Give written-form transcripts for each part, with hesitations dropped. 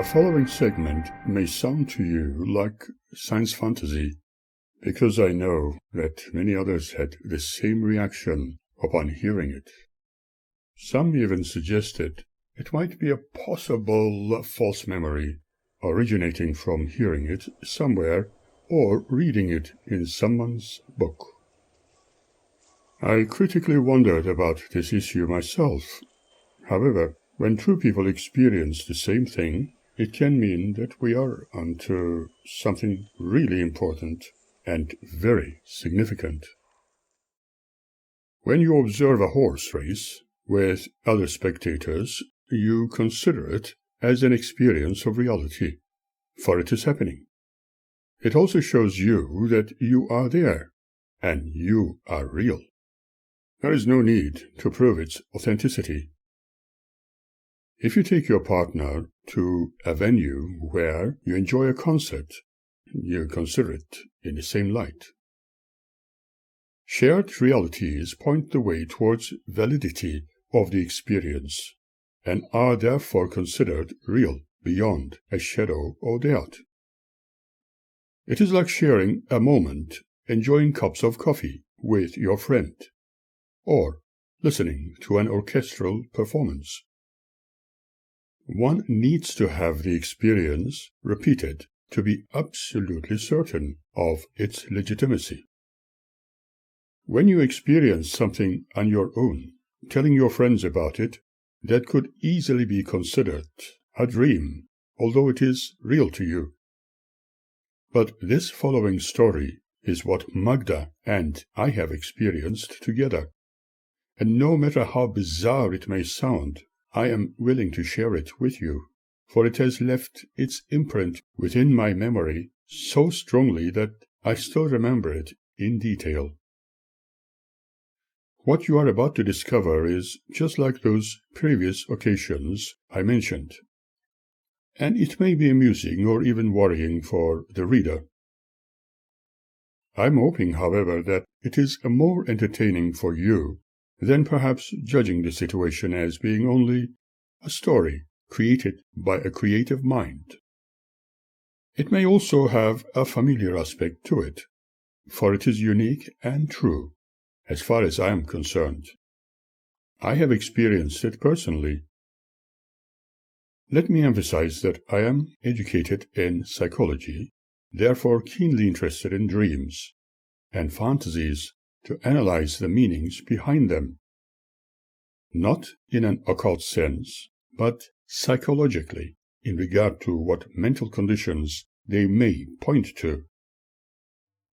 following segment may sound to you like science fantasy, because I know that many others had the same reaction upon hearing it. Some even suggested it might be a possible false memory originating from hearing it somewhere or reading it in someone's book. I critically wondered about this issue myself. However, when two people experience the same thing, it can mean that we are onto something really important and very significant. When you observe a horse race with other spectators, you consider it as an experience of reality, for it is happening. It also shows you that you are there, and you are real. There is no need to prove its authenticity. If you take your partner to a venue where you enjoy a concert, you consider it in the same light. Shared realities point the way towards validity of the experience and are therefore considered real beyond a shadow of doubt. It is like sharing a moment, enjoying cups of coffee with your friend, or listening to an orchestral performance. One needs to have the experience repeated to be absolutely certain of its legitimacy. When you experience something on your own, telling your friends about it, that could easily be considered a dream, although it is real to you. But this following story is what Magda and I have experienced together, and no matter how bizarre it may sound, I am willing to share it with you, for it has left its imprint within my memory so strongly that I still remember it in detail. What you are about to discover is just like those previous occasions I mentioned, and it may be amusing or even worrying for the reader. I'm hoping, however, that it is more entertaining for you than perhaps judging the situation as being only a story created by a creative mind. It may also have a familiar aspect to it, for it is unique and true, as far as I am concerned. I have experienced it personally. Let me emphasize that I am educated in psychology, therefore keenly interested in dreams and fantasies to analyze the meanings behind them, not in an occult sense, but psychologically in regard to what mental conditions they may point to.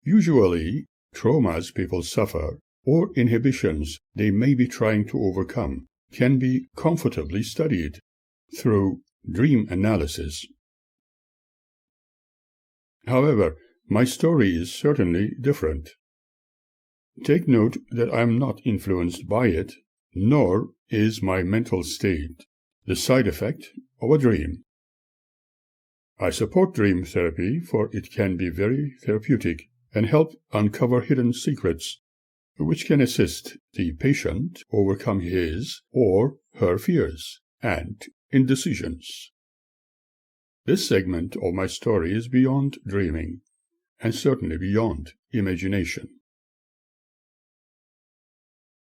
Usually, traumas people suffer or inhibitions they may be trying to overcome can be comfortably studied through dream analysis. However, my story is certainly different. Take note that I am not influenced by it, nor is my mental state the side effect of a dream. I support dream therapy, for it can be very therapeutic and help uncover hidden secrets, which can assist the patient overcome his or her fears and indecisions. This segment of my story is beyond dreaming, and certainly beyond imagination.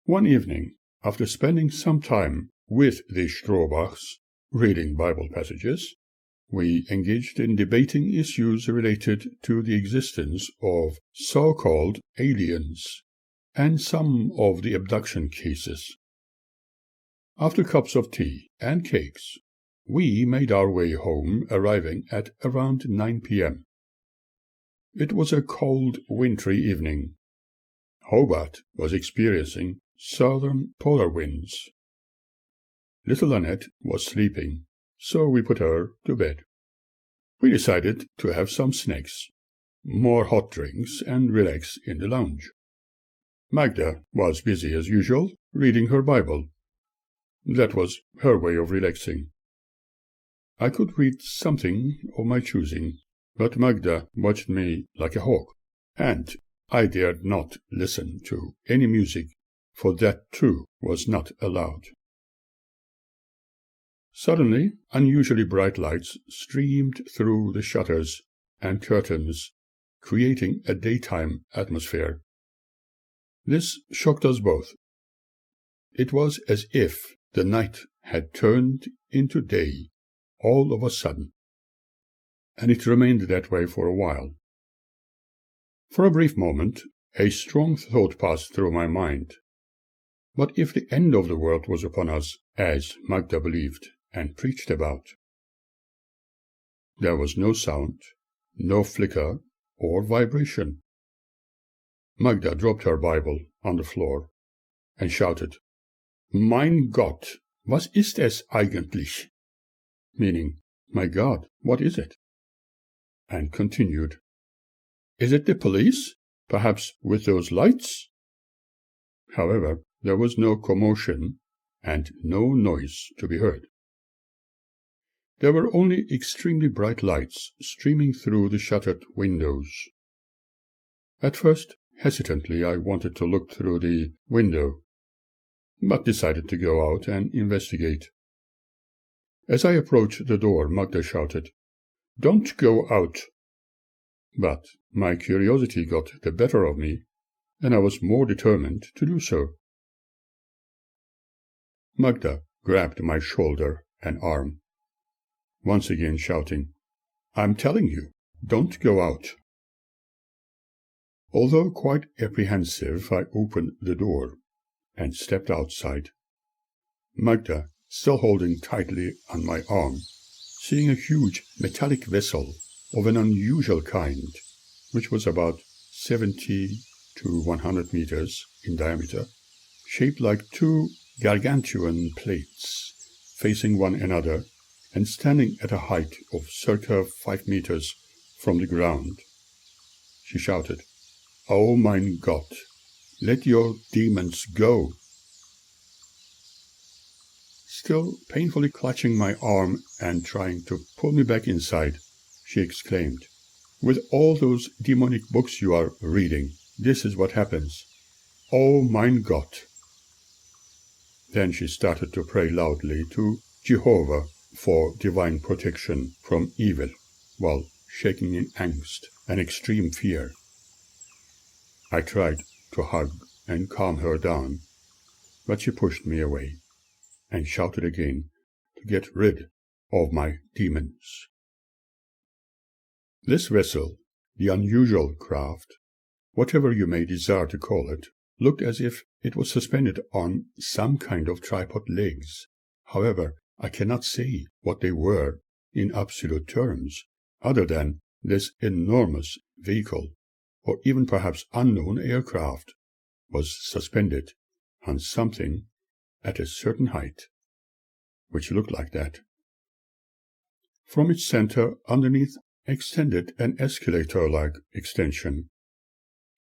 One evening, after spending some time with the Strohbachs, reading Bible passages, we engaged in debating issues related to the existence of so-called aliens and some of the abduction cases. After cups of tea and cakes, we made our way home, arriving at around 9 p.m. It was a cold, wintry evening. Hobart was experiencing southern polar winds. Little Annette was sleeping, so we put her to bed. We decided to have some snacks, more hot drinks, and relax in the lounge. Magda was busy as usual, reading her Bible. That was her way of relaxing. I could read something of my choosing, but Magda watched me like a hawk, and I dared not listen to any music, for that too was not allowed. Suddenly, unusually bright lights streamed through the shutters and curtains, creating a daytime atmosphere. This shocked us both. It was as if the night had turned into day all of a sudden, and it remained that way for a while. For a brief moment, a strong thought passed through my mind. What if the end of the world was upon us, as Magda believed and preached about? There was no sound, no flicker or vibration. Magda dropped her Bible on the floor and shouted, "Mein Gott, was ist es eigentlich?" Meaning, "My God, what is it?" And continued, "Is it the police? Perhaps with those lights?" However, there was no commotion and no noise to be heard. There were only extremely bright lights streaming through the shuttered windows. At first, hesitantly, I wanted to look through the window, but decided to go out and investigate. As I approached the door, Magda shouted, "Don't go out!" But my curiosity got the better of me, and I was more determined to do so. Magda grabbed my shoulder and arm, once again shouting, "I'm telling you, don't go out." Although quite apprehensive, I opened the door and stepped outside, Magda still holding tightly on my arm, seeing a huge metallic vessel of an unusual kind, which was about 70 to 100 meters in diameter, shaped like two gargantuan plates, facing one another and standing at a height of circa 5 meters from the ground. She shouted, "Oh mein Gott, let your demons go." Still painfully clutching my arm and trying to pull me back inside, she exclaimed, "With all those demonic books you are reading, this is what happens. Oh mein Gott." Then she started to pray loudly to Jehovah for divine protection from evil, while shaking in angst and extreme fear. I tried to hug and calm her down, but she pushed me away and shouted again to get rid of my demons. This vessel, the unusual craft, whatever you may desire to call it, looked as if it was suspended on some kind of tripod legs. However, I cannot say what they were in absolute terms, other than this enormous vehicle, or even perhaps unknown aircraft, was suspended on something at a certain height, which looked like that. From its center underneath extended an escalator-like extension,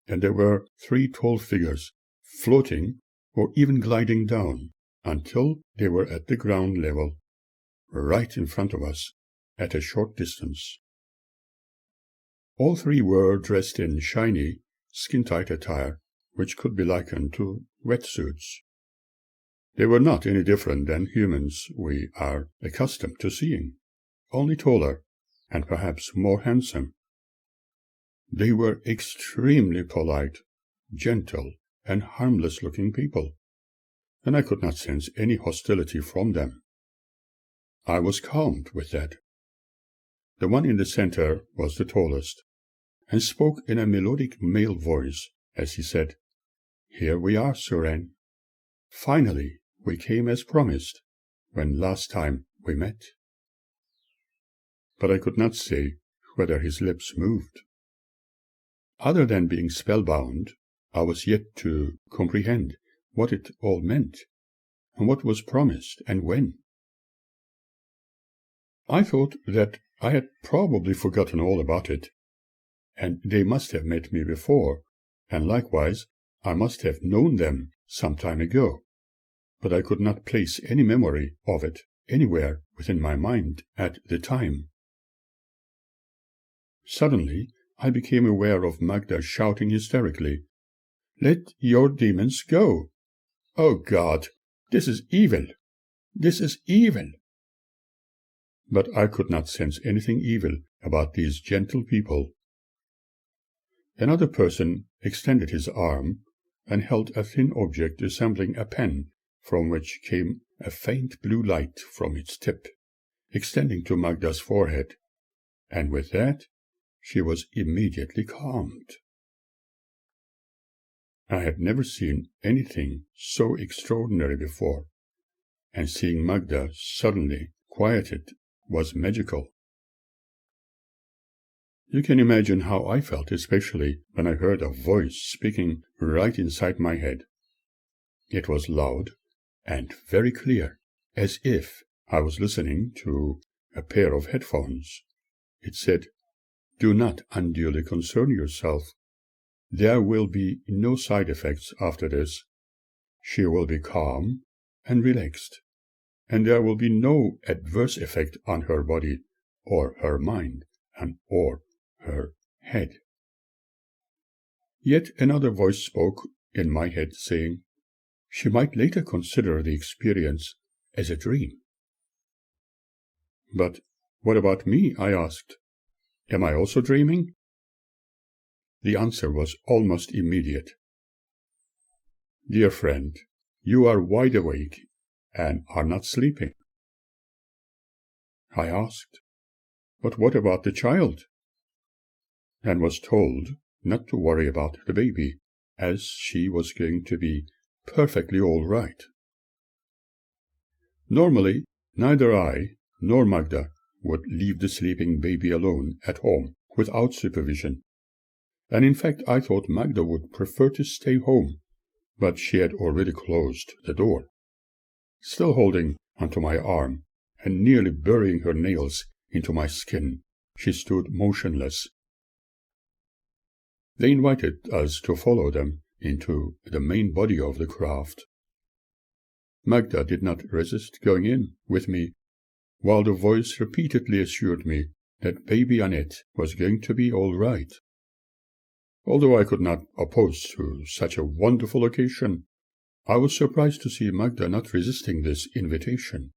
and there were 3 tall figures floating or even gliding down until they were at the ground level, right in front of us at a short distance. All 3 were dressed in shiny, skin-tight attire, which could be likened to wetsuits. They were not any different than humans we are accustomed to seeing, only taller and perhaps more handsome. They were extremely polite, gentle, and harmless-looking people, and I could not sense any hostility from them. I was calmed with that. The one in the center was the tallest, and spoke in a melodic male voice as he said, "Here we are, Suren. Finally, we came as promised, when last time we met." But I could not say whether his lips moved. Other than being spellbound, I was yet to comprehend what it all meant, and what was promised, and when. I thought that I had probably forgotten all about it, and they must have met me before, and likewise I must have known them some time ago, but I could not place any memory of it anywhere within my mind at the time. Suddenly, I became aware of Magda shouting hysterically, "Let your demons go! Oh God, this is evil! This is evil!" but I could not sense anything evil about these gentle people. Another person extended his arm and held a thin object resembling a pen, from which came a faint blue light from its tip, extending to Magda's forehead, and with that she was immediately calmed. I had never seen anything so extraordinary before, and seeing Magda suddenly quieted was magical. You can imagine how I felt, especially when I heard a voice speaking right inside my head. It was loud and very clear, as if I was listening to a pair of headphones. It said, "Do not unduly concern yourself. There will be no side effects after this. She will be calm and relaxed, and there will be no adverse effect on her body or her mind or her head." Yet another voice spoke in my head, saying, she might later consider the experience as a dream. "But what about me?" I asked. "Am I also dreaming?" The answer was almost immediate. "Dear friend, you are wide awake and are not sleeping." I asked, "But what about the child?" and was told not to worry about the baby, as she was going to be perfectly all right. Normally, neither I nor Magda would leave the sleeping baby alone at home without supervision, and in fact I thought Magda would prefer to stay home, but she had already closed the door. Still holding onto my arm and nearly burying her nails into my skin, she stood motionless. They invited us to follow them into the main body of the craft. Magda did not resist going in with me, while the voice repeatedly assured me that baby Annette was going to be all right. Although I could not oppose to such a wonderful occasion, I was surprised to see Magda not resisting this invitation.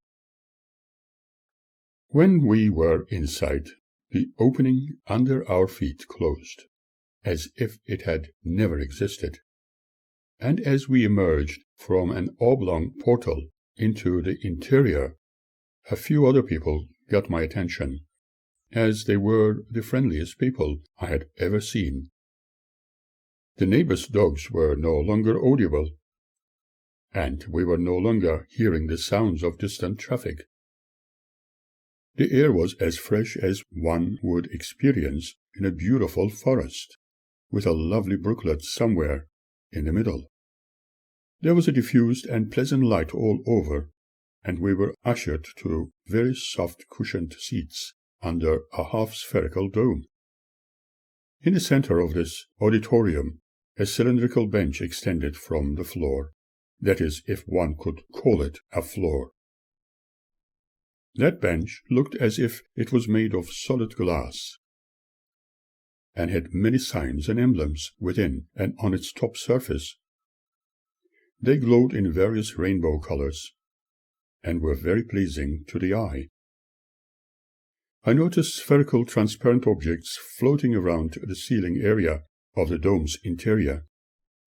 When we were inside, the opening under our feet closed, as if it had never existed, and as we emerged from an oblong portal into the interior, a few other people got my attention, as they were the friendliest people I had ever seen. The neighbors' dogs were no longer audible, and we were no longer hearing the sounds of distant traffic. The air was as fresh as one would experience in a beautiful forest, with a lovely brooklet somewhere in the middle. There was a diffused and pleasant light all over, and we were ushered to very soft cushioned seats under a half-spherical dome. In the center of this auditorium, a cylindrical bench extended from the floor, that is, if one could call it a floor. That bench looked as if it was made of solid glass, and had many signs and emblems within and on its top surface. They glowed in various rainbow colors, and were very pleasing to the eye. I noticed spherical transparent objects floating around the ceiling area of the dome's interior,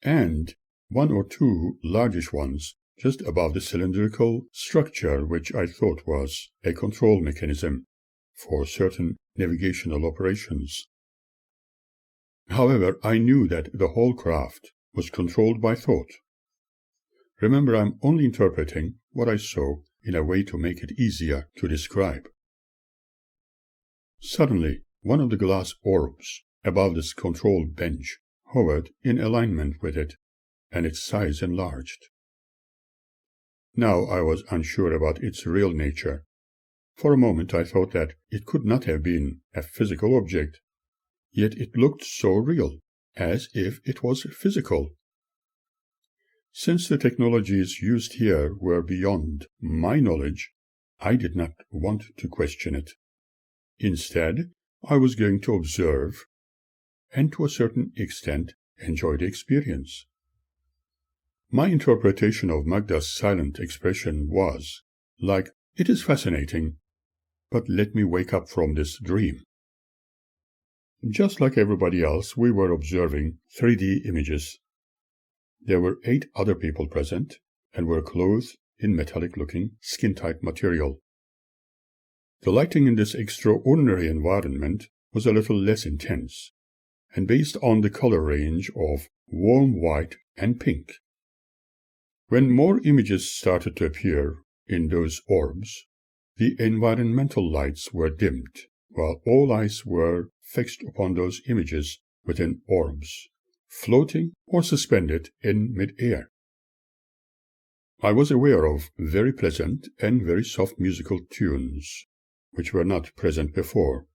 and one or two largish ones just above the cylindrical structure, which I thought was a control mechanism for certain navigational operations. However, I knew that the whole craft was controlled by thought. Remember, I'm only interpreting what I saw in a way to make it easier to describe. Suddenly, one of the glass orbs above this control bench hovered in alignment with it, and its size enlarged. Now I was unsure about its real nature. For a moment I thought that it could not have been a physical object, yet it looked so real, as if it was physical. Since the technologies used here were beyond my knowledge, I did not want to question it. Instead, I was going to observe, and to a certain extent enjoy the experience. My interpretation of Magda's silent expression was, like, "It is fascinating, but let me wake up from this dream. Just like everybody else, we were observing 3D images. There were 8 other people present and were clothed in metallic-looking, skin-tight material. The lighting in this extraordinary environment was a little less intense, and based on the color range of warm white and pink. When more images started to appear in those orbs, the environmental lights were dimmed, while all eyes were fixed upon those images within orbs, floating or suspended in mid-air. I was aware of very pleasant and very soft musical tunes, which were not present before.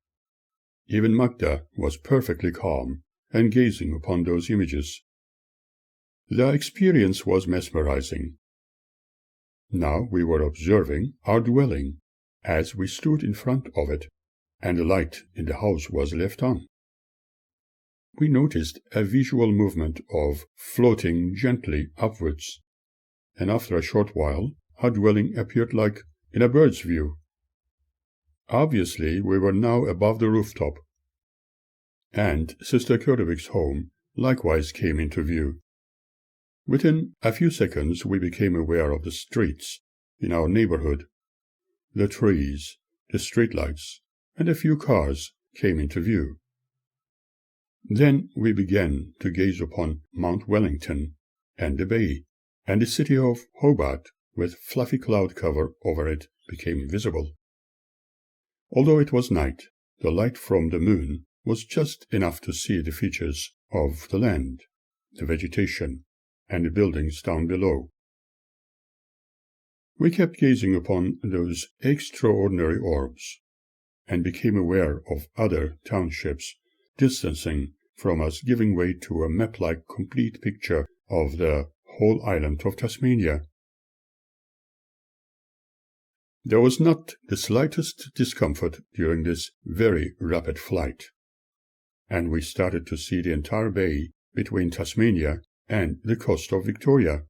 Even Magda was perfectly calm and gazing upon those images. The experience was mesmerizing. Now we were observing our dwelling as we stood in front of it, and the light in the house was left on. We noticed a visual movement of floating gently upwards, and after a short while our dwelling appeared like in a bird's view. Obviously, we were now above the rooftop, and Sister Kurdovik's home likewise came into view. Within a few seconds we became aware of the streets in our neighborhood. The trees, the streetlights, and a few cars came into view. Then we began to gaze upon Mount Wellington and the bay, and the city of Hobart, with fluffy cloud cover over it, became visible. Although it was night, the light from the moon was just enough to see the features of the land, the vegetation, and the buildings down below. We kept gazing upon those extraordinary orbs, and became aware of other townships distancing from us, giving way to a map-like complete picture of the whole island of Tasmania. There was not the slightest discomfort during this very rapid flight, and we started to see the entire bay between Tasmania and the coast of Victoria.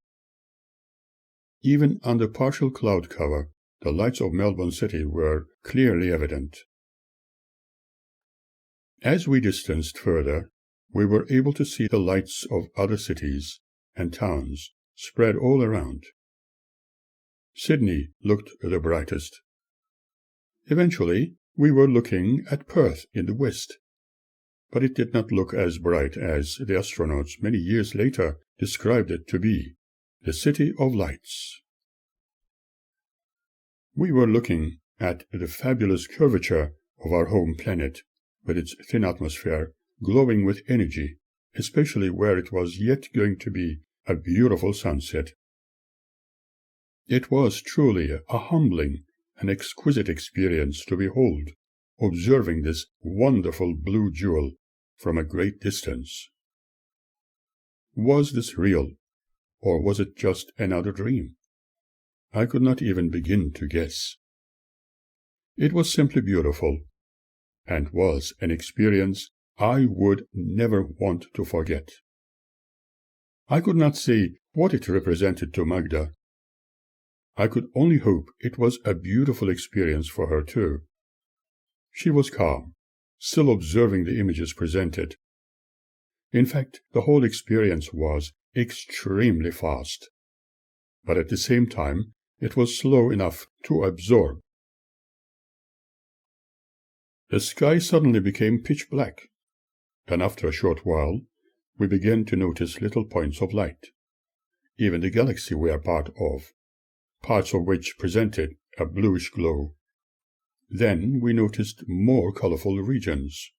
Even under partial cloud cover, the lights of Melbourne City were clearly evident. As we distanced further, we were able to see the lights of other cities and towns spread all around. Sydney looked the brightest. Eventually, we were looking at Perth in the west, but it did not look as bright as the astronauts many years later described it to be, the City of Lights. We were looking at the fabulous curvature of our home planet, with its thin atmosphere glowing with energy, especially where it was yet going to be a beautiful sunset. It was truly a humbling and exquisite experience to behold, observing this wonderful blue jewel from a great distance. Was this real, or was it just another dream? I could not even begin to guess. It was simply beautiful, and was an experience I would never want to forget. I could not say what it represented to Magda. I could only hope it was a beautiful experience for her too. She was calm, still observing the images presented. In fact, the whole experience was extremely fast, but at the same time it was slow enough to absorb. The sky suddenly became pitch black, and after a short while we began to notice little points of light. Even the galaxy we are part of, parts of which presented a bluish glow. Then we noticed more colorful regions.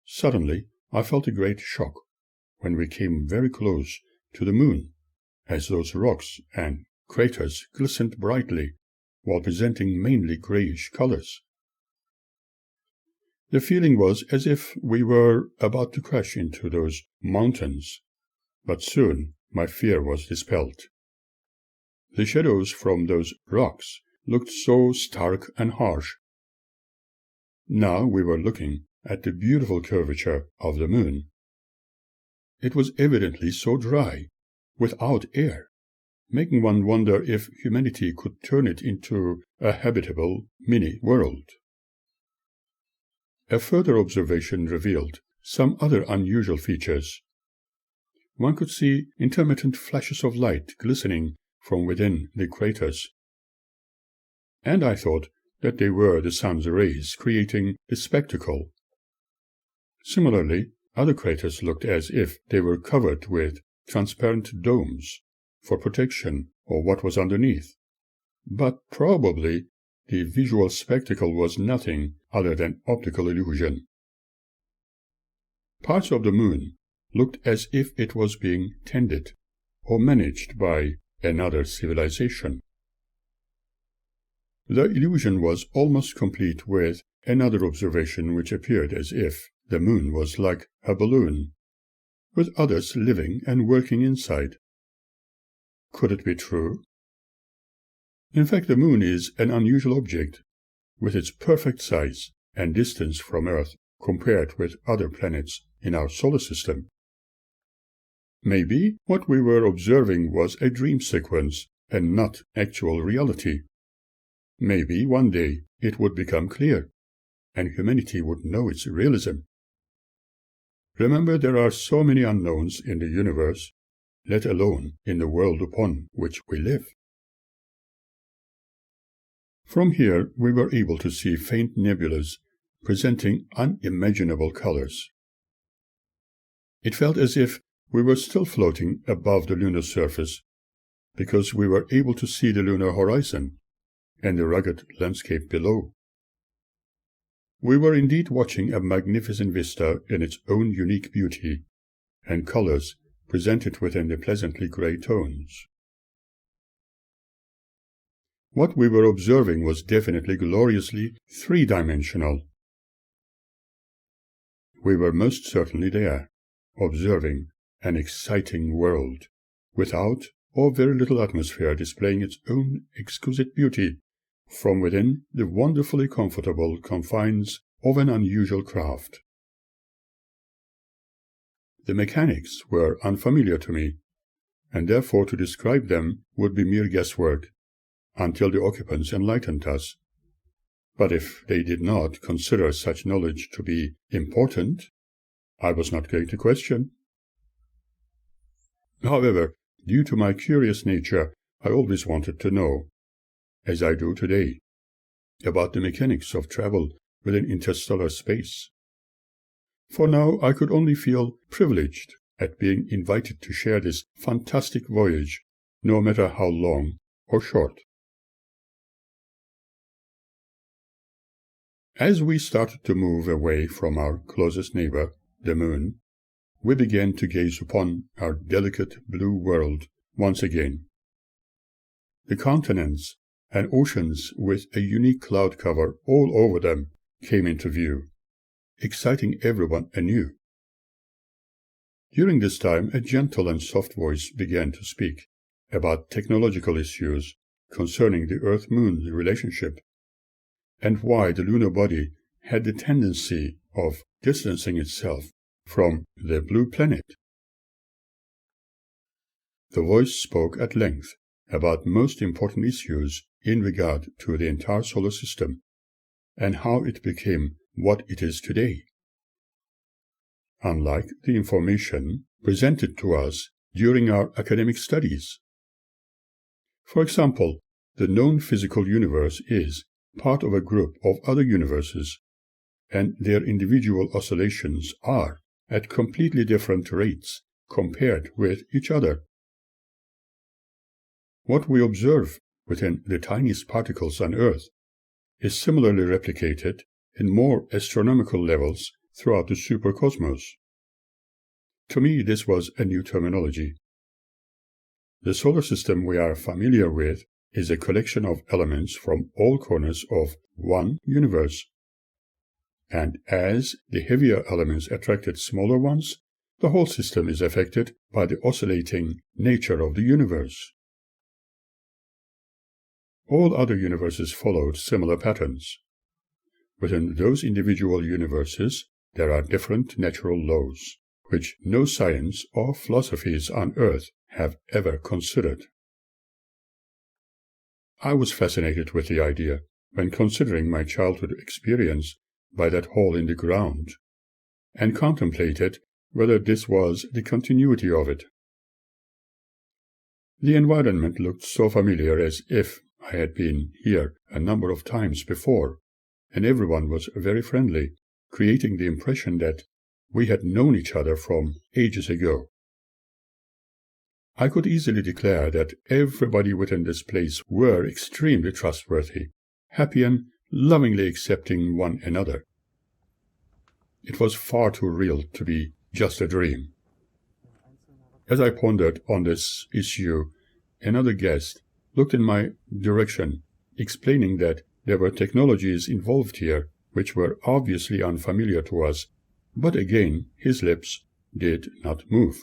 Suddenly I felt a great shock when we came very close to the moon, as those rocks and craters glistened brightly while presenting mainly grayish colors. The feeling was as if we were about to crash into those mountains, but soon my fear was dispelled. The shadows from those rocks looked so stark and harsh. Now we were looking at the beautiful curvature of the moon. It was evidently so dry, without air, making one wonder if humanity could turn it into a habitable mini-world. A further observation revealed some other unusual features. One could see intermittent flashes of light glistening from within the craters, and I thought that they were the sun's rays creating the spectacle. Similarly, other craters looked as if they were covered with transparent domes for protection of what was underneath, but probably the visual spectacle was nothing other than optical illusion. Parts of the moon looked as if it was being tended or managed by another civilization. The illusion was almost complete with another observation which appeared as if the moon was like a balloon, with others living and working inside. Could it be true? In fact, the moon is an unusual object, with its perfect size and distance from Earth compared with other planets in our solar system. Maybe what we were observing was a dream sequence and not actual reality. Maybe one day it would become clear, and humanity would know its realism. Remember, there are so many unknowns in the universe, let alone in the world upon which we live. From here we were able to see faint nebulas presenting unimaginable colors. It felt as if we were still floating above the lunar surface, because we were able to see the lunar horizon and the rugged landscape below. We were indeed watching a magnificent vista in its own unique beauty, and colors presented within the pleasantly grey tones. What we were observing was definitely gloriously three-dimensional. We were most certainly there, observing an exciting world, without or very little atmosphere, displaying its own exquisite beauty from within the wonderfully comfortable confines of an unusual craft. The mechanics were unfamiliar to me, and therefore to describe them would be mere guesswork, until the occupants enlightened us. But if they did not consider such knowledge to be important, I was not going to question. However, due to my curious nature, I always wanted to know, as I do today, about the mechanics of travel within interstellar space. For now I could only feel privileged at being invited to share this fantastic voyage, no matter how long or short. As we started to move away from our closest neighbor, the moon, we began to gaze upon our delicate blue world once again. The continents and oceans with a unique cloud cover all over them came into view, exciting everyone anew. During this time, a gentle and soft voice began to speak about technological issues concerning the Earth-Moon relationship, and why the lunar body had the tendency of distancing itself from the blue planet. The voice spoke at length about most important issues in regard to the entire solar system, and how it became what it is today. Unlike the information presented to us during our academic studies. For example, the known physical universe is part of a group of other universes, and their individual oscillations are at completely different rates compared with each other. What we observe within the tiniest particles on Earth is similarly replicated in more astronomical levels throughout the supercosmos. To me, this was a new terminology. The solar system we are familiar with is a collection of elements from all corners of one universe. And as the heavier elements attracted smaller ones, the whole system is affected by the oscillating nature of the universe. All other universes followed similar patterns. Within those individual universes, there are different natural laws, which no science or philosophies on Earth have ever considered. I was fascinated with the idea when considering my childhood experience by that hole in the ground, and contemplated whether this was the continuity of it. The environment looked so familiar, as if I had been here a number of times before, and everyone was very friendly, creating the impression that we had known each other from ages ago. I could easily declare that everybody within this place were extremely trustworthy, happy and lovingly accepting one another. It was far too real to be just a dream. As I pondered on this issue, another guest looked in my direction, explaining that there were technologies involved here which were obviously unfamiliar to us, but again his lips did not move.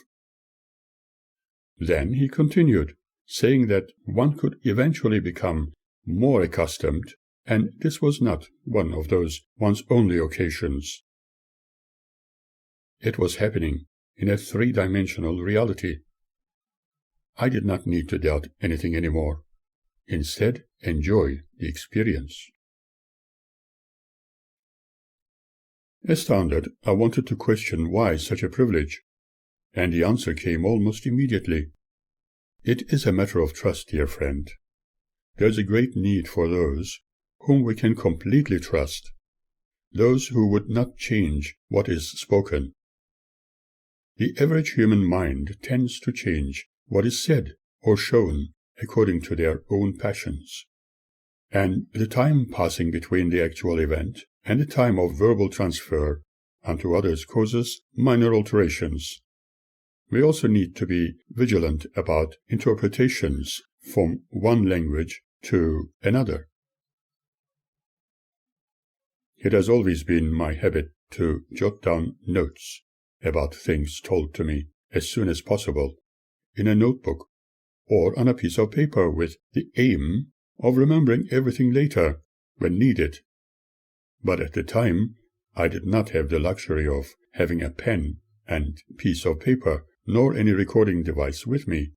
Then he continued, saying that one could eventually become more accustomed, and this was not one of those once-only occasions. It was happening in a three-dimensional reality. I did not need to doubt anything anymore. Instead, enjoy the experience. Astounded, I wanted to question why such a privilege, and the answer came almost immediately. It is a matter of trust, dear friend. There is a great need for those whom we can completely trust, those who would not change what is spoken. The average human mind tends to change what is said or shown according to their own passions, and the time passing between the actual event and the time of verbal transfer unto others causes minor alterations. We also need to be vigilant about interpretations from one language to another. It has always been my habit to jot down notes about things told to me as soon as possible in a notebook or on a piece of paper, with the aim of remembering everything later when needed. But at the time, I did not have the luxury of having a pen and piece of paper, nor any recording device with me.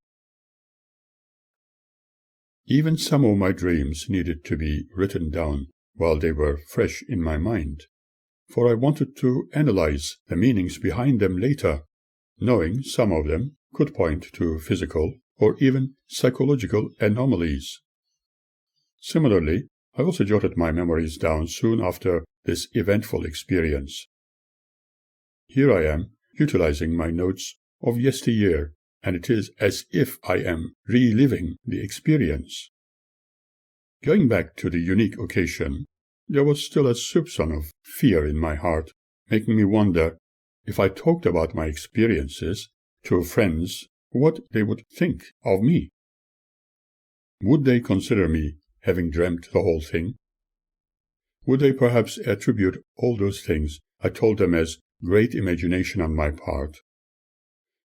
Even some of my dreams needed to be written down while they were fresh in my mind, for I wanted to analyze the meanings behind them later, knowing some of them could point to physical or even psychological anomalies. Similarly, I also jotted my memories down soon after this eventful experience. Here I am, utilizing my notes of yesteryear, and it is as if I am reliving the experience. Going back to the unique occasion, there was still a soupçon of fear in my heart, making me wonder, if I talked about my experiences to friends, what they would think of me. Would they consider me having dreamt the whole thing? Would they perhaps attribute all those things I told them as great imagination on my part?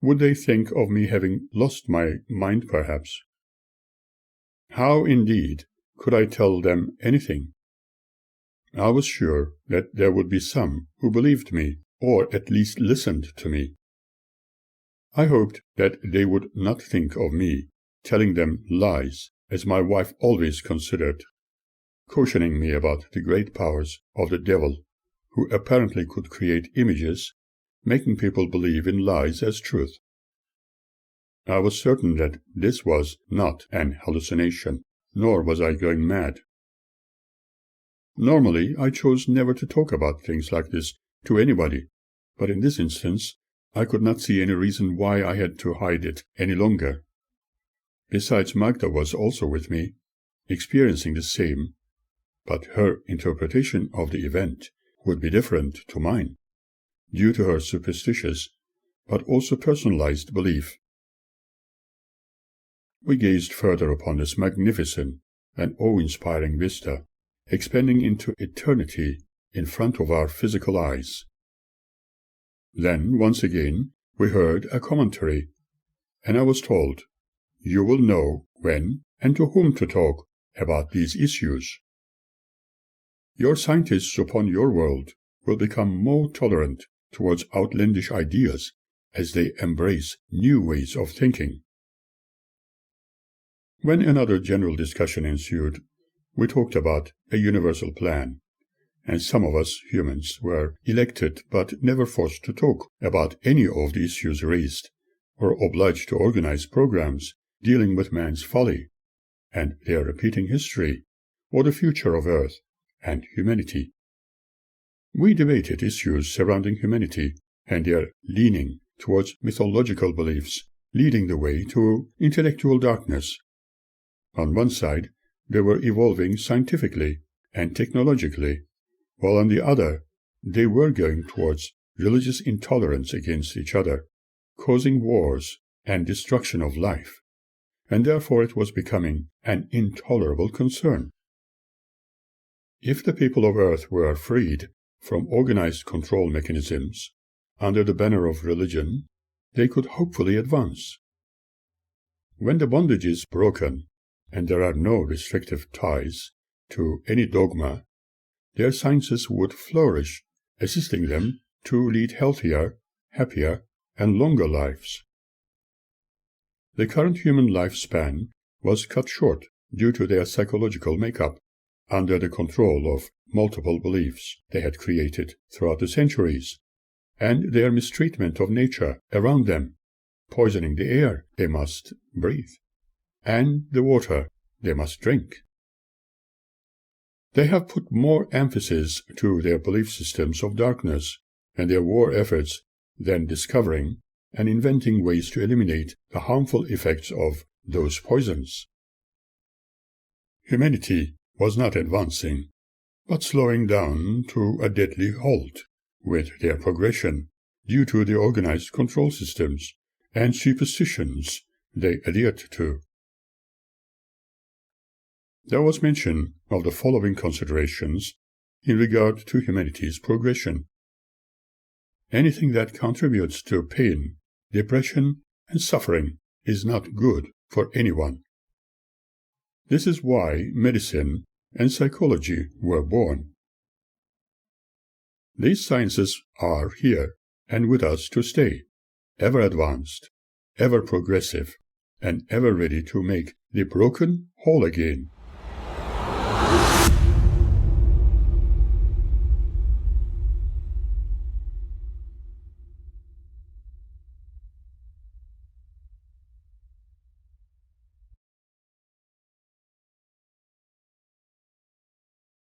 Would they think of me having lost my mind, perhaps? How, indeed, could I tell them anything? I was sure that there would be some who believed me, or at least listened to me. I hoped that they would not think of me telling them lies, as my wife always considered, cautioning me about the great powers of the devil, who apparently could create images, making people believe in lies as truth. I was certain that this was not an hallucination, nor was I going mad. Normally, I chose never to talk about things like this to anybody, but in this instance, I could not see any reason why I had to hide it any longer. Besides, Magda was also with me, experiencing the same, but her interpretation of the event would be different to mine, due to her superstitious, but also personalized belief. We gazed further upon this magnificent and awe-inspiring vista, expanding into eternity in front of our physical eyes. Then, once again, we heard a commentary, and I was told, "You will know when and to whom to talk about these issues. Your scientists upon your world will become more tolerant towards outlandish ideas as they embrace new ways of thinking." When another general discussion ensued, we talked about a universal plan, and some of us humans were elected but never forced to talk about any of the issues raised, or obliged to organize programs dealing with man's folly and their repeating history, or the future of Earth and humanity. We debated issues surrounding humanity and their leaning towards mythological beliefs, leading the way to intellectual darkness. On one side, they were evolving scientifically and technologically, while on the other, they were going towards religious intolerance against each other, causing wars and destruction of life, and therefore it was becoming an intolerable concern. If the people of Earth were freed from organized control mechanisms under the banner of religion, they could hopefully advance. When the bondage is broken, and there are no restrictive ties to any dogma, their sciences would flourish, assisting them to lead healthier, happier, and longer lives. The current human lifespan was cut short due to their psychological makeup, under the control of multiple beliefs they had created throughout the centuries, and their mistreatment of nature around them, poisoning the air they must breathe, and the water they must drink. They have put more emphasis to their belief systems of darkness and their war efforts than discovering and inventing ways to eliminate the harmful effects of those poisons. Humanity was not advancing, but slowing down to a deadly halt with their progression due to the organized control systems and superstitions they adhered to. There was mention of the following considerations in regard to humanity's progression. Anything that contributes to pain, depression, and suffering is not good for anyone. This is why medicine and psychology were born. These sciences are here and with us to stay, ever advanced, ever progressive, and ever ready to make the broken whole again.